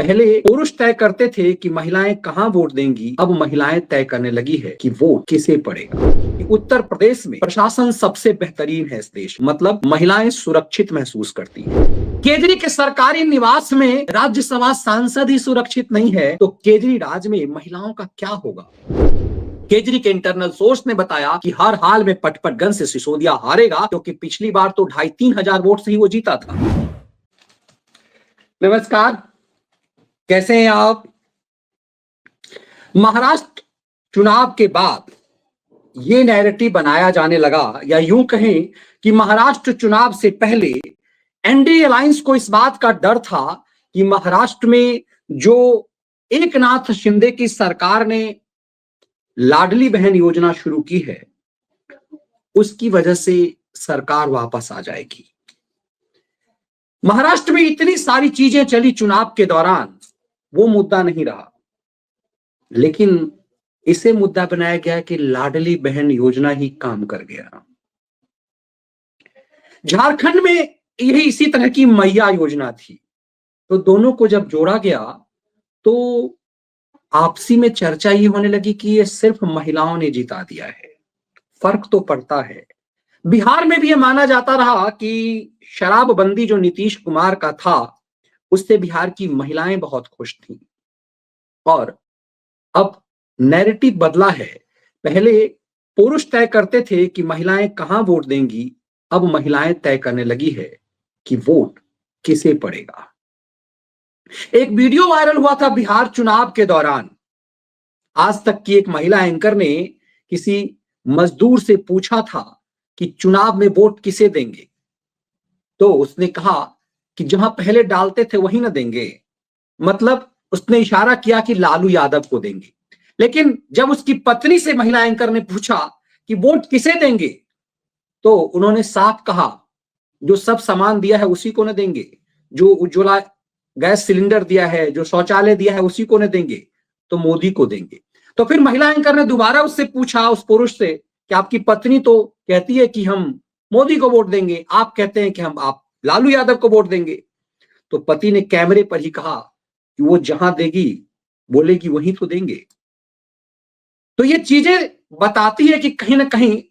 पहले पुरुष तय करते थे कि महिलाएं कहां वोट देंगी, अब महिलाएं तय करने लगी है कि वोट किसे पड़ेगा। उत्तर प्रदेश में प्रशासन सबसे बेहतरीन है इस देश, मतलब महिलाएं सुरक्षित महसूस करती हैं। केजरी के सरकारी निवास में राज्यसभा सांसद ही सुरक्षित नहीं है, तो केजरी राज में महिलाओं का क्या होगा। केजरी के इंटरनल सोर्स ने बताया कि हर हाल में पटपटगंज से सिसोदिया हारेगा, क्योंकि पिछली बार तो 2,500-3 हजार वोट से ही वो जीता था। नमस्कार, कैसे हैं आप। महाराष्ट्र चुनाव के बाद ये नैरेटिव बनाया जाने लगा, या यूं कहें कि महाराष्ट्र चुनाव से पहले एनडीए अलायंस को इस बात का डर था कि महाराष्ट्र में जो एकनाथ शिंदे की सरकार ने लाडली बहन योजना शुरू की है, उसकी वजह से सरकार वापस आ जाएगी। महाराष्ट्र में इतनी सारी चीजें चली चुनाव के दौरान, वो मुद्दा नहीं रहा, लेकिन इसे मुद्दा बनाया गया कि लाडली बहन योजना ही काम कर गया। झारखंड में यही इसी तरह की मैया योजना थी, तो दोनों को जब जोड़ा गया तो आपसी में चर्चा ये होने लगी कि ये सिर्फ महिलाओं ने जिता दिया है, फर्क तो पड़ता है। बिहार में भी ये माना जाता रहा कि शराबबंदी जो नीतीश कुमार का था, उससे बिहार की महिलाएं बहुत खुश थीं। और अब नैरेटिव बदला है। पहले पुरुष तय करते थे कि महिलाएं कहां वोट देंगी, अब महिलाएं तय करने लगी है कि वोट किसे पड़ेगा। एक वीडियो वायरल हुआ था बिहार चुनाव के दौरान। आज तक की एक महिला एंकर ने किसी मजदूर से पूछा था कि चुनाव में वोट किसे देंगे, तो उसने कहा कि जहां पहले डालते थे वही ना देंगे। मतलब उसने इशारा किया कि लालू यादव को देंगे। लेकिन जब उसकी पत्नी से महिला एंकर ने पूछा कि वोट किसे देंगे, तो उन्होंने साफ कहा जो सब सामान दिया है उसी को न देंगे, जो उज्ज्वला गैस सिलेंडर दिया है, जो शौचालय दिया है उसी को न देंगे, तो मोदी को देंगे। तो फिर महिला एंकर ने दोबारा उससे पूछा, उस पुरुष से, कि आपकी पत्नी तो कहती है कि हम मोदी को वोट देंगे, आप कहते हैं कि आप लालू यादव को वोट देंगे। तो पति ने कैमरे पर ही कहा कि वो जहां देगी बोलेगी वहीं तो देंगे। तो ये चीजें बताती है कि कहीं ना कहीं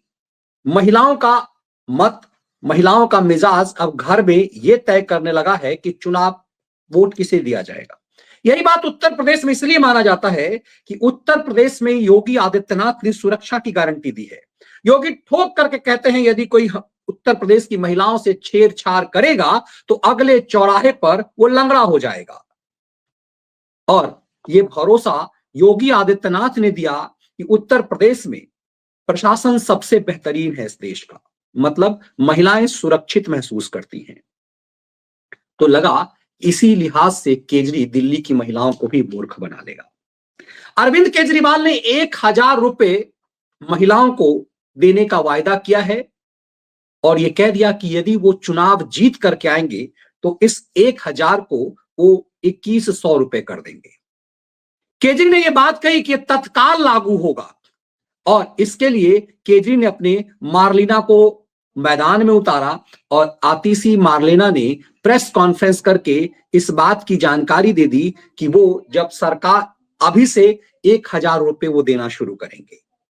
महिलाओं का मत, महिलाओं का मिजाज अब घर में ये तय करने लगा है कि चुनाव वोट किसे दिया जाएगा। यही बात उत्तर प्रदेश में इसलिए माना जाता है कि उत्तर प्रदेश में योगी आदित्यनाथ ने सुरक्षा की गारंटी दी है। योगी ठोक करके कहते हैं यदि कोई उत्तर प्रदेश की महिलाओं से छेड़छाड़ करेगा तो अगले चौराहे पर वो लंगड़ा हो जाएगा। और ये भरोसा योगी आदित्यनाथ ने दिया कि उत्तर प्रदेश में प्रशासन सबसे बेहतरीन है इस देश का, मतलब महिलाएं सुरक्षित महसूस करती हैं। तो लगा इसी लिहाज से केजरी दिल्ली की महिलाओं को भी मूर्ख बना देगा। अरविंद केजरीवाल ने 1,000 रुपए महिलाओं को देने का वायदा किया है और यह कह दिया कि यदि वो चुनाव जीत करके आएंगे तो इस 1,000 को वो 2,100 रुपए कर देंगे। केजरी ने यह बात कही कि तत्काल लागू होगा और इसके लिए केजरी ने अपने मार्लिना को मैदान में उतारा और आतिशी मार्लेना ने प्रेस कॉन्फ्रेंस करके इस बात की जानकारी दे दी कि वो जब सरकार अभी से 1,000 रुपए वो देना शुरू करेंगे।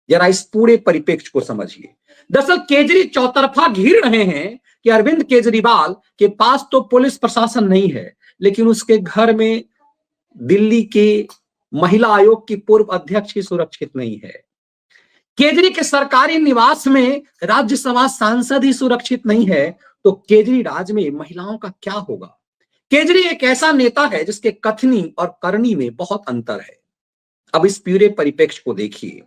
जरा इस पूरे परिप्रेक्ष्य को समझिए। दरअसल केजरी चौतरफा घिर रहे हैं कि अरविंद केजरीवाल के पास तो पुलिस प्रशासन नहीं है, लेकिन उसके घर में दिल्ली के महिला आयोग की पूर्व अध्यक्ष ही सुरक्षित नहीं है। केजरी के सरकारी निवास में राज्यसभा सांसद ही सुरक्षित नहीं है, तो केजरी राज में महिलाओं का क्या होगा। केजरी एक ऐसा नेता है जिसके कथनी और करनी में बहुत अंतर है। अब इस पूरे परिप्रेक्ष्य को देखिए।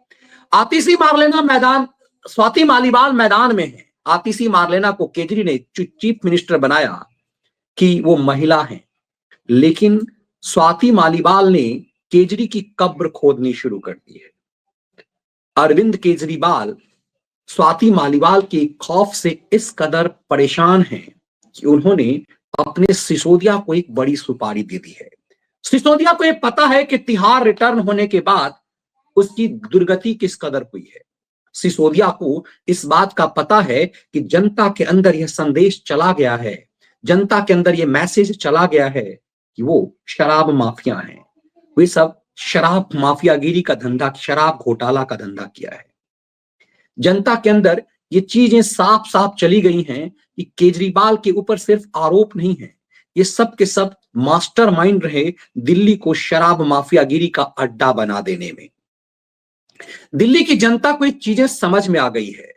आतिशी मार्लेना मैदान, स्वाति मालीवाल मैदान में है। आतिशी मार्लेना को केजरी ने चीफ मिनिस्टर बनाया कि वो महिला है, लेकिन स्वाति मालीवाल ने केजरी की कब्र खोदनी शुरू कर दी है। अरविंद केजरीवाल स्वाति मालीवाल के खौफ से इस कदर परेशान हैं कि उन्होंने अपने सिसोदिया को एक बड़ी सुपारी दे दी है। सिसोदिया को यह पता है कि तिहाड़ रिटर्न होने के बाद उसकी दुर्गति किस कदर हुई है। सिसोदिया को इस बात का पता है कि जनता के अंदर यह संदेश चला गया है, जनता के अंदर यह मैसेज चला गया है कि वो शराब माफिया हैं, वे सब शराब माफियागिरी का धंधा, शराब घोटाला का धंधा किया है। जनता के अंदर ये चीजें साफ साफ चली गई हैं कि केजरीवाल के ऊपर सिर्फ आरोप नहीं है, ये सब के सब मास्टरमाइंड रहे दिल्ली को शराब माफियागिरी का अड्डा बना देने में। दिल्ली की जनता को ये चीजें समझ में आ गई है,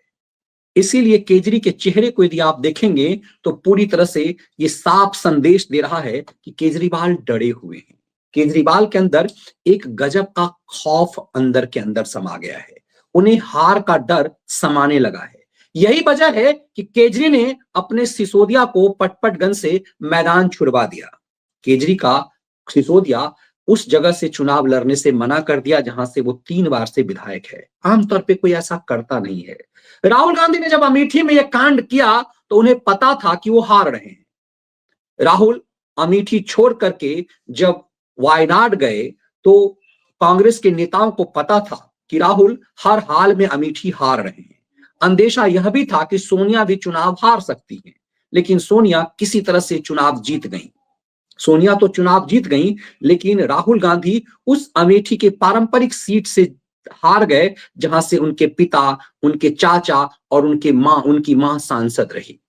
इसीलिए केजरी के चेहरे को यदि आप देखेंगे तो पूरी तरह से ये साफ संदेश दे रहा है कि केजरीवाल डरे हुए हैं। केजरीवाल के अंदर एक गजब का खौफ अंदर के अंदर समा गया है, उन्हें हार का डर समाने लगा है। यही वजह है कि केजरी ने अपने सिसोदिया को पटपटगंज से मैदान छुड़वा दिया। केजरी का सिसोदिया उस जगह से चुनाव लड़ने से मना कर दिया जहां से वो 3 बार से विधायक है। आमतौर पे कोई ऐसा करता नहीं है। राहुल गांधी ने जब अमेठी में यह कांड किया तो उन्हें पता था कि वो हार रहे हैं। राहुल अमेठी छोड़ करके जब वायनाड गए तो कांग्रेस के नेताओं को पता था कि राहुल हर हाल में अमेठी हार रहे हैं। अंदेशा यह भी था कि सोनिया भी चुनाव हार सकती है, लेकिन सोनिया किसी तरह से चुनाव जीत गई। सोनिया तो चुनाव जीत गई, लेकिन राहुल गांधी उस अमेठी के पारंपरिक सीट से हार गए जहां से उनके पिता, उनके चाचा और उनकी मां सांसद रही।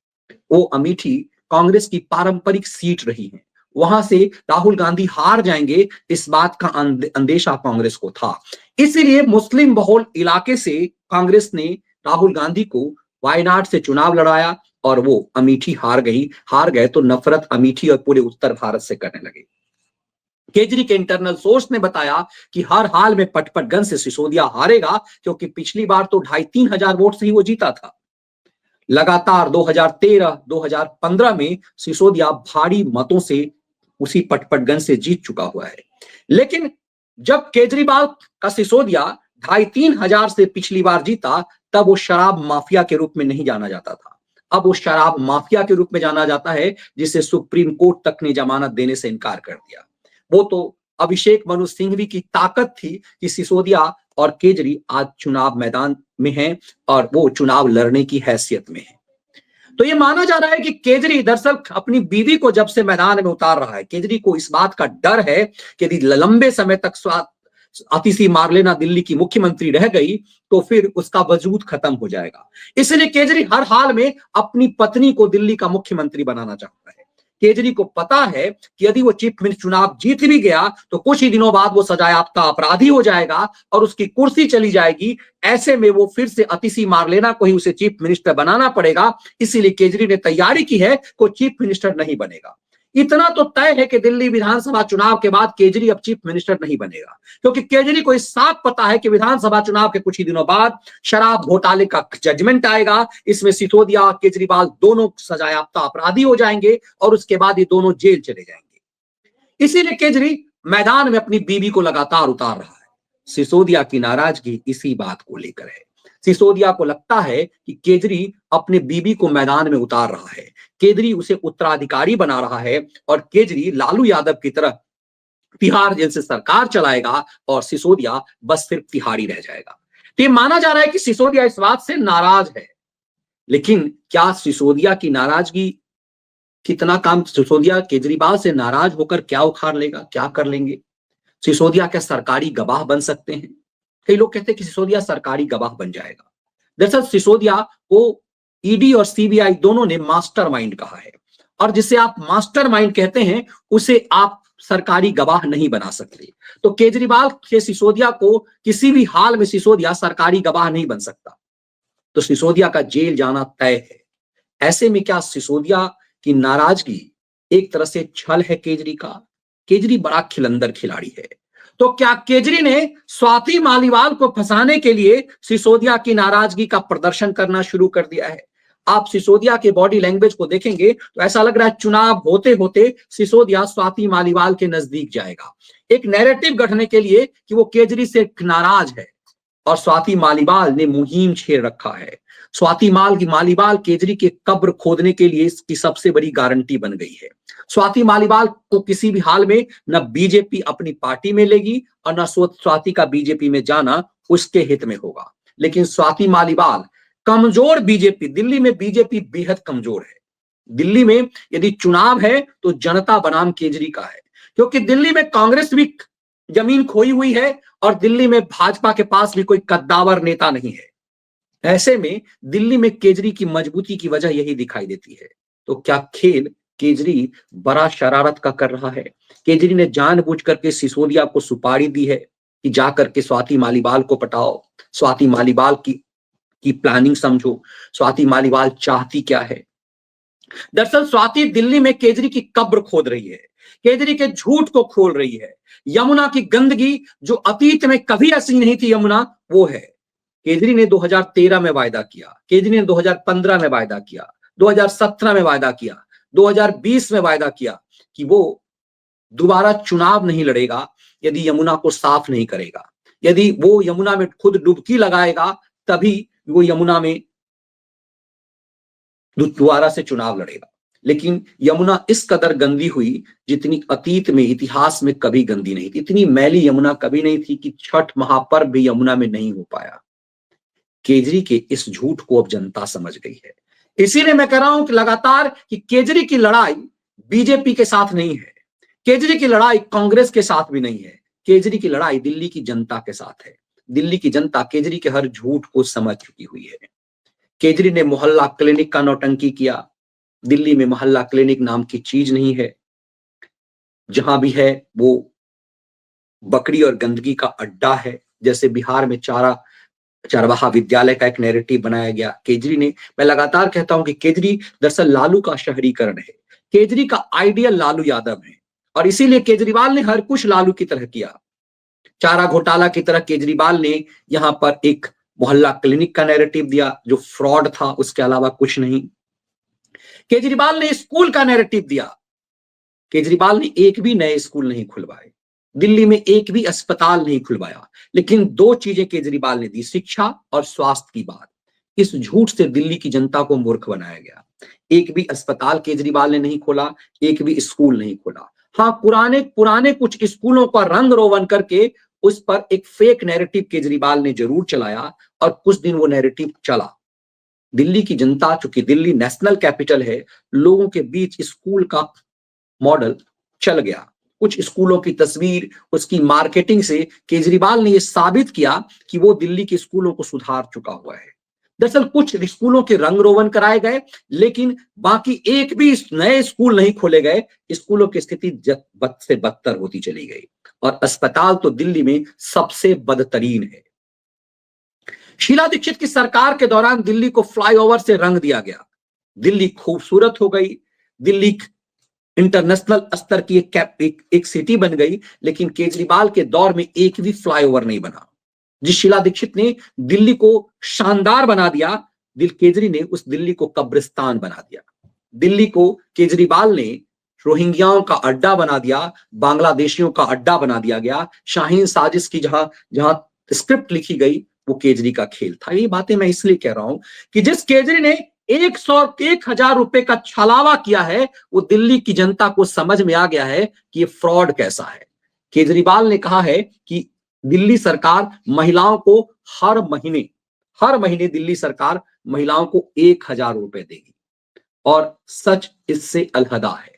वो अमेठी कांग्रेस की पारंपरिक सीट रही है, वहां से राहुल गांधी हार जाएंगे इस बात का अंदेशा कांग्रेस को था। इसीलिए मुस्लिम बहुल इलाके से कांग्रेस ने राहुल गांधी को वायनाड से चुनाव लड़ाया और वो अमेठी हार गए तो नफरत अमेठी और पूरे उत्तर भारत से करने लगे। केजरी के इंटरनल सोर्स ने बताया कि हर हाल में पटपटगंज से सिसोदिया हारेगा, क्योंकि पिछली बार तो 2,500-3 हजार वोट से ही वो जीता था। लगातार 2013-2015 में सिसोदिया भारी मतों से उसी पटपटगंज से जीत चुका हुआ है। लेकिन जब केजरीवाल का सिसोदिया 2,500-3 हजार से पिछली बार जीता, तब वो शराब माफिया के रूप में नहीं जाना जाता था। अब वो शराब माफिया के रूप में जाना जाता है, जिसे सुप्रीम कोर्ट तक ने जमानत देने से इनकार कर दिया। वो तो अभिषेक मनु सिंघवी की ताकत थी कि सिसोदिया और केजरी आज चुनाव मैदान में हैं और वो चुनाव लड़ने की हैसियत में है। तो ये माना जा रहा है कि केजरी दरअसल अपनी बीवी को जब से मैदान में उतार रहा है, केजरी को इस बात का डर है कि यदि लंबे समय तक अतिशी मार्लेना दिल्ली की मुख्यमंत्री रह गई तो फिर उसका वजूद खत्म हो जाएगा। इसलिए केजरी हर हाल में अपनी पत्नी को दिल्ली का मुख्यमंत्री बनाना चाहता है। केजरी को पता है कि यदि वो चीफ मिनिस्टर चुनाव जीत भी गया तो कुछ ही दिनों बाद वो सजायाफ्ता अपराधी हो जाएगा और उसकी कुर्सी चली जाएगी। ऐसे में वो फिर से अतिशी मार्लेना को ही उसे चीफ मिनिस्टर बनाना पड़ेगा। इसीलिए केजरी ने तैयारी की है कि वो चीफ मिनिस्टर नहीं बनेगा। इतना तो तय है कि दिल्ली विधानसभा चुनाव के बाद केजरी अब चीफ मिनिस्टर नहीं बनेगा, क्योंकि केजरी को इस साफ पता है कि विधानसभा चुनाव के कुछ ही दिनों बाद शराब घोटाले का जजमेंट आएगा। इसमें सिसोदिया और केजरीवाल दोनों सजायाफ्ता अपराधी हो जाएंगे और उसके बाद ये दोनों जेल चले जाएंगे। इसीलिए केजरी मैदान में अपनी बीवी को लगातार उतार रहा है। सिसोदिया की नाराजगी इसी बात को लेकर है। सिसोदिया को लगता है कि केजरी अपने बीबी को मैदान में उतार रहा है, केजरी उसे उत्तराधिकारी बना रहा है और केजरी लालू यादव की तरह तिहाड़ जेल से सरकार चलाएगा और सिसोदिया बस सिर्फ तिहाड़ी रह जाएगा। तो ये माना जा रहा है कि सिसोदिया इस बात से नाराज है। लेकिन क्या सिसोदिया की नाराजगी कितना काम सिसोदिया केजरीवाल से नाराज होकर क्या उखाड़ लेगा, क्या कर लेंगे? सिसोदिया क्या सरकारी गवाह बन सकते हैं? कई लोग कहते हैं कि सिसोदिया सरकारी गवाह बन जाएगा। दरअसल सिसोदिया को ईडी और सीबीआई दोनों ने मास्टरमाइंड कहा है, और जिसे आप मास्टरमाइंड कहते हैं उसे आप सरकारी गवाह नहीं बना सकते। तो केजरीवाल के सिसोदिया को किसी भी हाल में सिसोदिया सरकारी गवाह नहीं बन सकता, तो सिसोदिया का जेल जाना तय है। ऐसे में क्या सिसोदिया की नाराजगी एक तरह से छल है केजरी का? केजरी बड़ा खिलंदर खिलाड़ी है। तो क्या केजरी ने स्वाति मालीवाल को फंसाने के लिए सिसोदिया की नाराजगी का प्रदर्शन करना शुरू कर दिया है? आप सिसोदिया के बॉडी लैंग्वेज को देखेंगे तो ऐसा लग रहा है चुनाव होते होते सिसोदिया स्वाति मालीवाल के नजदीक जाएगा, एक नैरेटिव गढ़ने के लिए कि वो केजरी से नाराज है और स्वाति मालीवाल ने मुहिम छेड़ रखा है। स्वाति मालीवाल केजरी के कब्र खोदने के लिए इसकी सबसे बड़ी गारंटी बन गई है। स्वाति मालीवाल को किसी भी हाल में न बीजेपी अपनी पार्टी में लेगी और न स्वाति का बीजेपी में जाना उसके हित में होगा। लेकिन स्वाति मालीवाल कमजोर बीजेपी, दिल्ली में बीजेपी बेहद कमजोर है। दिल्ली में यदि चुनाव है तो जनता बनाम केजरी का है। क्योंकि दिल्ली में कांग्रेस भी जमीन खोई हुई है और दिल्ली में भाजपा के पास भी कोई कद्दावर नेता नहीं है। ऐसे में दिल्ली में केजरी की मजबूती की वजह यही दिखाई देती है। तो क्या खेल केजरी बड़ा शरारत का कर रहा है? केजरी ने जानबूझ करके सिसोदिया को सुपारी दी है कि जाकर के स्वाति मालीवाल को पटाओ, स्वाति मालीवाल की प्लानिंग समझो, स्वाति मालीवाल चाहती क्या है। दरअसल स्वाति दिल्ली में केजरी की कब्र खोद रही है, केजरी के झूठ को खोल रही है। यमुना की गंदगी जो अतीत में कभी ऐसी नहीं थी, यमुना वो है। केजरी ने 2013 में वायदा किया, केजरी ने 2015 में वायदा किया, 2017 में वायदा किया, 2020 में वायदा किया कि वो दोबारा चुनाव नहीं लड़ेगा यदि यमुना को साफ नहीं करेगा। यदि वो यमुना में खुद डुबकी लगाएगा तभी वो यमुना में दोबारा से चुनाव लड़ेगा। लेकिन यमुना इस कदर गंदी हुई जितनी अतीत में, इतिहास में कभी गंदी नहीं थी। इतनी मैली यमुना कभी नहीं थी कि छठ महापर्व भी यमुना में नहीं हो पाया। केजरी के इस झूठ को अब जनता समझ गई है। इसीलिए मैं कह रहा हूं कि लगातार कि केजरी की लड़ाई बीजेपी के साथ नहीं है, केजरी की लड़ाई कांग्रेस के साथ भी नहीं है, केजरी की लड़ाई दिल्ली की जनता के साथ है। दिल्ली की जनता केजरी के हर झूठ को समझ चुकी हुई है। केजरी ने मोहल्ला क्लिनिक का नौटंकी किया। दिल्ली में मोहल्ला क्लिनिक नाम की चीज नहीं है। जहां भी है वो बकरी और गंदगी का अड्डा है। जैसे बिहार में चरवाहा विद्यालय का एक नैरेटिव बनाया गया। केजरी ने, मैं लगातार कहता हूं कि केजरी दरअसल लालू का शहरीकरण है। केजरी का आइडियल लालू यादव है और इसीलिए केजरीवाल ने हर कुछ लालू की तरह किया। चारा घोटाला की तरह केजरीवाल ने यहां पर एक मोहल्ला क्लिनिक का नैरेटिव दिया जो फ्रॉड था, उसके अलावा कुछ नहीं। केजरीवाल ने स्कूल का नैरेटिव दिया। केजरीवाल ने एक भी नए स्कूल नहीं खुलवाए, दिल्ली में एक भी अस्पताल नहीं खुलवाया। लेकिन दो चीजें केजरीवाल ने दी, शिक्षा और स्वास्थ्य की बात। इस झूठ से दिल्ली की जनता को मूर्ख बनाया गया। एक भी अस्पताल केजरीवाल ने नहीं खोला, एक भी स्कूल नहीं खोला। हाँ, पुराने पुराने कुछ स्कूलों का रंग रोगन करके उस पर एक फेक नैरेटिव केजरीवाल ने जरूर चलाया और कुछ दिन वो नैरेटिव चला। दिल्ली की जनता, चूंकि दिल्ली नेशनल कैपिटल है, लोगों के बीच स्कूल का मॉडल चल गया। कुछ स्कूलों की तस्वीर, उसकी मार्केटिंग से केजरीवाल ने यह साबित किया कि वो दिल्ली के स्कूलों को सुधार चुका हुआ है। दरअसल कुछ स्कूलों के रंग रोगन कराए गए, लेकिन बाकी एक भी नए स्कूल नहीं खोले गए। स्कूलों की स्थिति बद से बदतर होती चली गई और अस्पताल तो दिल्ली में सबसे बदतरीन है। शीला दीक्षित की सरकार के दौरान दिल्ली को फ्लाईओवर से रंग दिया गया। दिल्ली खूबसूरत हो गई, दिल्ली इंटरनेशनल स्तर की एक सिटी बन गई। लेकिन केजरीवाल के दौर में एक भी फ्लाईओवर नहीं बना। जिस शीला दीक्षित ने दिल्ली को शानदार बना दिया, केजरी ने उस दिल्ली को कब्रिस्तान बना दिया। दिल्ली को केजरीवाल ने रोहिंग्याओं का अड्डा बना दिया, बांग्लादेशियों का अड्डा बना दिया गया। शाहीन साजिश की जहां जहां स्क्रिप्ट लिखी गई वो केजरी का खेल था। ये बातें मैं इसलिए कह रहा हूं कि जिस केजरी ने 1,000 रुपए का छलावा किया है, वो दिल्ली की जनता को समझ में आ गया है कि ये फ्रॉड कैसा है। केजरीवाल ने कहा है कि दिल्ली सरकार महिलाओं को हर महीने दिल्ली सरकार महिलाओं को 1,000 रुपए देगी। और सच इससे अलहदा है।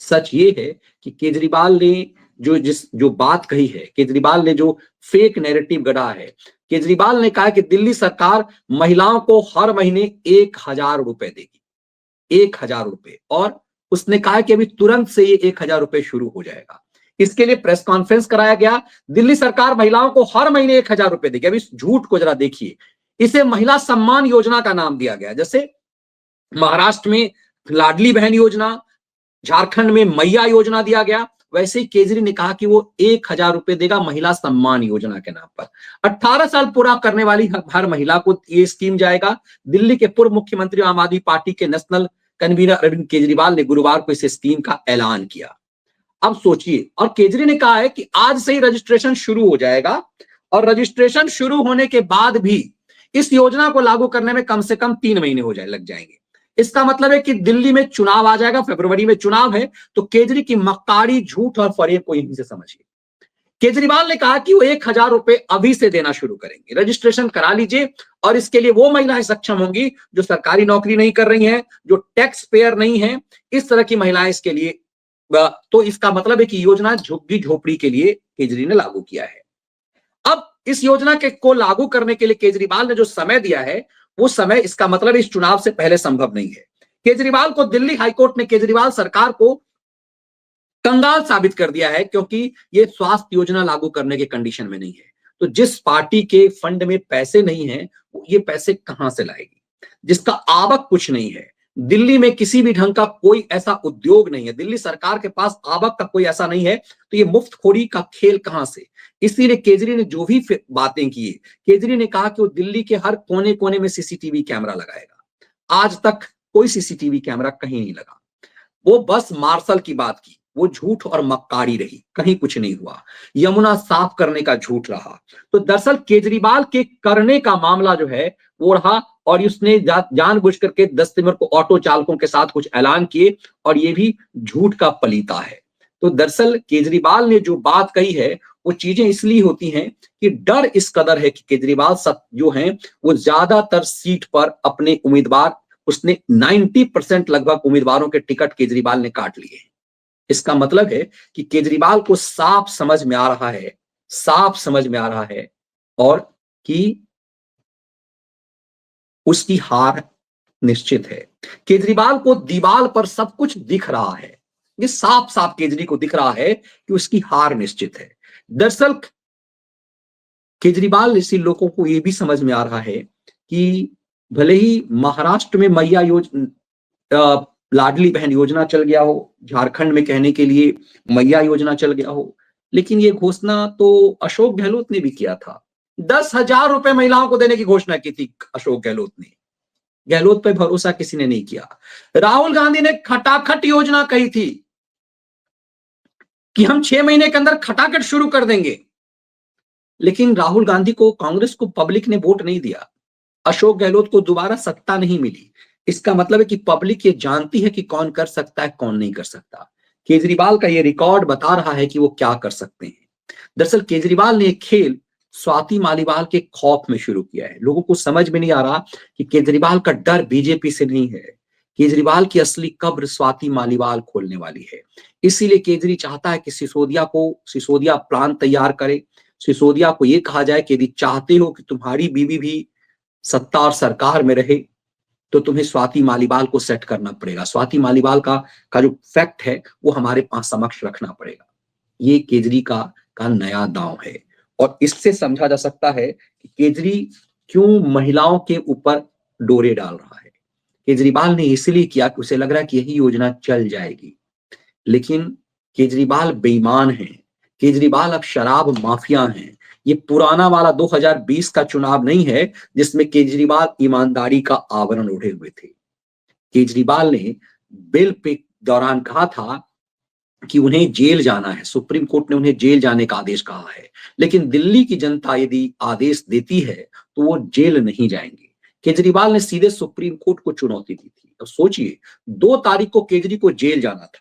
सच ये है कि केजरीवाल ने जो बात कही है, केजरीवाल ने जो फेक नैरेटिव गढ़ा है, केजरीवाल ने कहा कि दिल्ली सरकार महिलाओं को हर महीने 1,000 रुपए देगी, 1,000 रुपए। और उसने कहा कि अभी तुरंत से ये 1,000 रुपए शुरू हो जाएगा। इसके लिए प्रेस कॉन्फ्रेंस कराया गया। दिल्ली सरकार महिलाओं को हर महीने 1,000 रुपए देगी। अभी इस झूठ को जरा देखिए। इसे महिला सम्मान योजना का नाम दिया गया। जैसे महाराष्ट्र में लाडली बहन योजना, झारखंड में मैया योजना दिया गया, वैसे ही केजरी ने कहा कि वो 1,000 रुपए देगा महिला सम्मान योजना के नाम पर। 18 साल पूरा करने वाली हर महिला को ये स्कीम जाएगा। दिल्ली के पूर्व मुख्यमंत्री आम आदमी पार्टी के नेशनल कन्वीनर अरविंद केजरीवाल ने गुरुवार को इस स्कीम का ऐलान किया। अब सोचिए, और केजरी ने कहा है कि आज से ही रजिस्ट्रेशन शुरू हो जाएगा और रजिस्ट्रेशन शुरू होने के बाद भी इस योजना को लागू करने में कम से कम 3 महीने लग जाएंगे। इसका मतलब है कि दिल्ली में चुनाव आ जाएगा, फरवरी में चुनाव है। तो केजरी की मक्कारी, झूठ और फरेब को यहीं से समझिए। केजरीवाल ने कहा कि वो 1,000 रुपए अभी से देना शुरू करेंगे। रजिस्ट्रेशन करा लीजिए और इसके लिए वो महिलाएं सक्षम होंगी जो सरकारी नौकरी नहीं कर रही हैं, जो टैक्स पेयर नहीं है। इस तरह की महिलाएं इसके लिए तो इसका मतलब है कि योजना झुग्गी झोपड़ी के लिए केजरी ने लागू किया है। अब इस योजना के को लागू करने के लिए केजरीवाल ने जो समय दिया है, वो समय इसका मतलब इस चुनाव से पहले संभव नहीं है। केजरीवाल को दिल्ली हाईकोर्ट ने केजरीवाल सरकार को कंगाल साबित कर दिया है, क्योंकि ये स्वास्थ्य योजना लागू करने के कंडीशन में नहीं है। तो जिस पार्टी के फंड में पैसे नहीं है, वो ये पैसे कहां से लाएगी, जिसका आवक कुछ नहीं है। दिल्ली में किसी भी ढंग का कोई ऐसा उद्योग नहीं है, दिल्ली सरकार के पास आवक का कोई ऐसा नहीं है, तो ये मुफ्तखोरी का खेल कहां से। इसीलिए केजरी ने जो भी बातें की, केजरी ने कहा कि वो दिल्ली के हर कोने कोने में सीसीटीवी कैमरा लगाएगा। आज तक कोई सीसीटीवी कैमरा कहीं नहीं लगा। वो बस मार्शल की बात की, वो झूठ और मक्कारी रही, कहीं कुछ नहीं हुआ। यमुना साफ करने का झूठ रहा। तो दरअसल केजरीवाल के करने का मामला जो है वो रहा, और उसने जानबूझ करके 10 सितंबर को ऑटो चालकों के साथ कुछ ऐलान किए, और ये भी झूठ का पलीता है। तो दरअसल केजरीवाल ने जो बात कही है, वो चीजें इसलिए होती हैं कि डर इस कदर है कि केजरीवाल सब जो हैं वो ज्यादातर सीट पर अपने उम्मीदवार, उसने 90% लगभग उम्मीदवारों के टिकट केजरीवाल ने काट लिए हैं। इसका मतलब है कि केजरीवाल को साफ समझ में आ रहा है, साफ समझ में आ रहा है, और कि उसकी हार निश्चित है। केजरीवाल को दीवार पर सब कुछ दिख रहा है, ये साफ साफ केजरी को दिख रहा है कि उसकी हार निश्चित है। दरअसल केजरीवाल जैसे लोगों को यह भी समझ में आ रहा है कि भले ही महाराष्ट्र में मैया लाडली बहन योजना चल गया हो, झारखंड में कहने के लिए मैया योजना चल गया हो, लेकिन ये घोषणा तो अशोक गहलोत ने भी किया था। 10,000 रुपए महिलाओं को देने की घोषणा की थी अशोक गहलोत ने। गहलोत पे भरोसा किसी ने नहीं किया। राहुल गांधी ने खटाखट योजना कही थी कि हम 6 महीने के अंदर खटाखट शुरू कर देंगे, लेकिन राहुल गांधी को, कांग्रेस को पब्लिक ने वोट नहीं दिया। अशोक गहलोत को दोबारा सत्ता नहीं मिली। इसका मतलब है कि पब्लिक ये जानती है कि कौन कर सकता है, कौन नहीं कर सकता। केजरीवाल का ये रिकॉर्ड बता रहा है कि वो क्या कर सकते हैं। दरअसल केजरीवाल ने एक खेल स्वाति मालीवाल के खौफ में शुरू किया है। लोगों को समझ में नहीं आ रहा कि केजरीवाल का डर बीजेपी से नहीं है, केजरीवाल की असली कब्र स्वाति मालीवाल खोलने वाली है। इसीलिए केजरी चाहता है कि सिसोदिया प्लान तैयार करे। सिसोदिया को यह कहा जाए कि यदि चाहते हो कि तुम्हारी बीवी भी सत्ता और सरकार में रहे, तो तुम्हें स्वाति मालीवाल को सेट करना पड़ेगा। स्वाति मालीवाल का जो फैक्ट है वो हमारे पास समक्ष रखना पड़ेगा। ये केजरी का नया दांव है, और इससे समझा जा सकता है कि केजरी क्यों महिलाओं के ऊपर डोरे डाल रहा है। केजरीवाल ने इसलिए किया कि उसे लग रहा है कि यही योजना चल जाएगी, लेकिन केजरीवाल बेईमान है। केजरीवाल अब शराब माफिया हैं। ये पुराना वाला 2020 का चुनाव नहीं है जिसमें केजरीवाल ईमानदारी का आवरण ओढ़े हुए थे। केजरीवाल ने बिल पे दौरान कहा था कि उन्हें जेल जाना है, सुप्रीम कोर्ट ने उन्हें जेल जाने का आदेश कहा है, लेकिन दिल्ली की जनता यदि आदेश देती है तो वो जेल नहीं जाएंगे। केजरीवाल ने सीधे सुप्रीम कोर्ट को चुनौती दी थी। अब सोचिए, 2 तारीख को केजरी को जेल जाना था,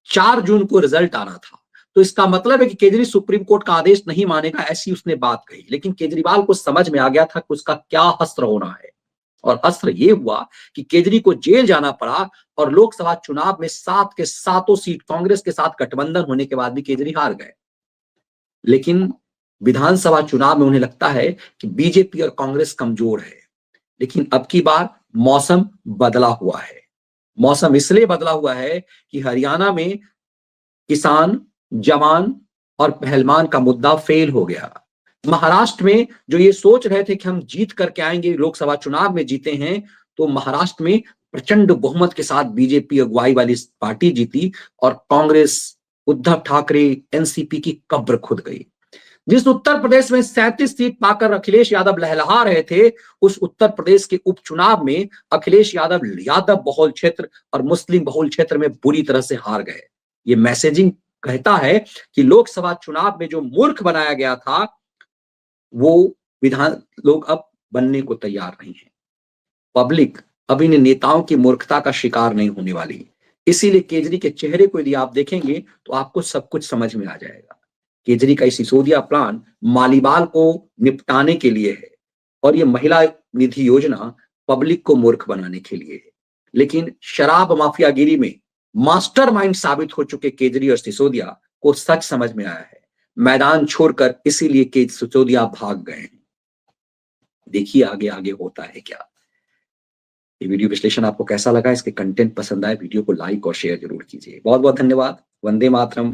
4 जून को रिजल्ट आना था। तो इसका मतलब है कि केजरी सुप्रीम कोर्ट का आदेश नहीं मानेगा, ऐसी उसने बात कही। लेकिन केजरीवाल को समझ में आ गया था कि उसका क्या अस्त्र होना है, और अस्त्र ये हुआ कि केजरी को जेल जाना पड़ा, और लोकसभा चुनाव में 7 के 7 सीट कांग्रेस के साथ गठबंधन होने के बाद भी केजरी हार गए। लेकिन विधानसभा चुनाव में उन्हें लगता है कि बीजेपी और कांग्रेस कमजोर है। लेकिन अब की बार मौसम बदला हुआ है। मौसम इसलिए बदला हुआ है कि हरियाणा में किसान, जवान और पहलवान का मुद्दा फेल हो गया। महाराष्ट्र में जो ये सोच रहे थे कि हम जीत करके आएंगे, लोकसभा चुनाव में जीते हैं, तो महाराष्ट्र में प्रचंड बहुमत के साथ बीजेपी अगुवाई वाली पार्टी जीती, और कांग्रेस, उद्धव ठाकरे, एनसीपी की कब्र खुद गई। जिस उत्तर प्रदेश में 37 सीट पाकर अखिलेश यादव लहलहा रहे थे, उस उत्तर प्रदेश के उपचुनाव में अखिलेश यादव बहुल क्षेत्र और मुस्लिम बहुल क्षेत्र में बुरी तरह से हार गए। ये मैसेजिंग कहता है कि लोकसभा चुनाव में जो मूर्ख बनाया गया था, वो लोग अब बनने को तैयार नहीं है। पब्लिक अब इन नेताओं की मूर्खता का शिकार नहीं होने वाली। इसीलिए केजरी के चेहरे को यदि आप देखेंगे तो आपको सब कुछ समझ में आ जाएगा। केजरी का सिसोदिया प्लान मालीवाल को निपटाने के लिए है, और ये महिला निधि योजना पब्लिक को मूर्ख बनाने के लिए है। लेकिन शराब माफियागिरी में मास्टरमाइंड साबित हो चुके केजरी और सिसोदिया को सच समझ में आया है। मैदान छोड़कर इसीलिए सिसोदिया भाग गए हैं। देखिए आगे आगे होता है क्या। ये वीडियो विश्लेषण आपको कैसा लगा? इसके कंटेंट पसंद आए वीडियो को लाइक और शेयर जरूर कीजिए। बहुत बहुत धन्यवाद। वंदे मातरम।